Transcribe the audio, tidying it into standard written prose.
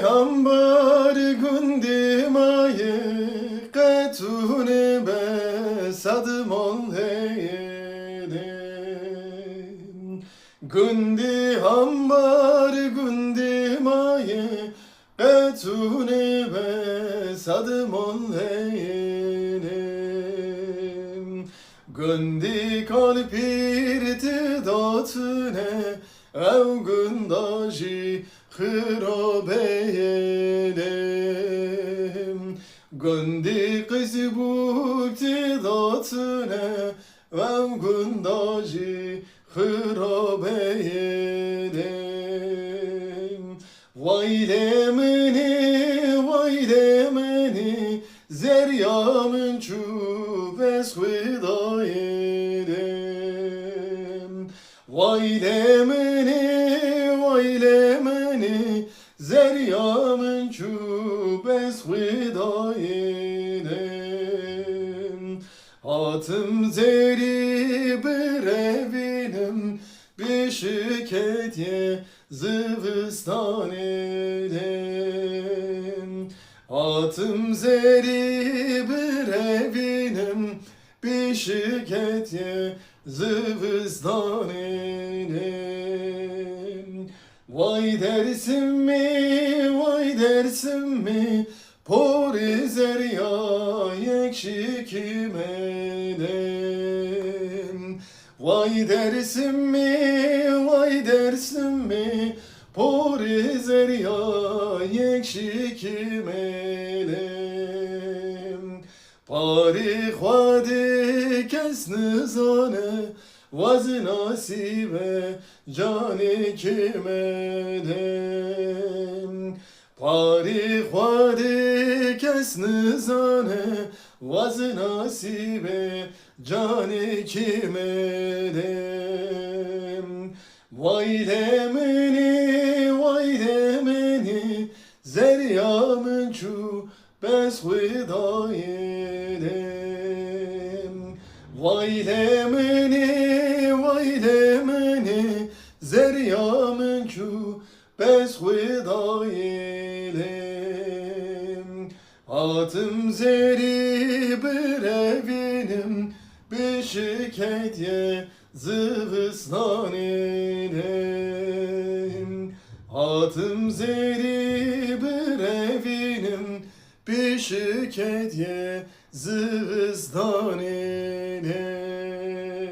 ambar gundi maye qatune besadım ol heydim. Gundi ambar gundi maye qatune besadım ol heydim. Gundi kalpirti datune ev gundaji خرابيلم گندی قیزی بوکتی داتونه و گنداجی خرابيلم وای منی زریامن چوب از خدایلم وای منی زریامن چوب از خدایلم hatım zeri brevinim bir şirketiye zıvıstan elim. Hatım zeri brevinim bir şirketiye zıvıstan elim. Vay dersim mi, pori zerya yekşi kimelim. Vay dersim mi, pori zerya yekşi kimelim. Pari khwadi kes nizane, vaz nasibe canı kimelim. Pari khwadi kes nizane, vaz nasibe canı kimelim. Vay demeni zeryamın çu bes hüdayelim. Vay demeni zeryamın çu bes hüdayelim. Hatım zeri brevinim bir şirketiye zıvıstan elim. Hatım zeri brevinim bir şirketiye zıvıstan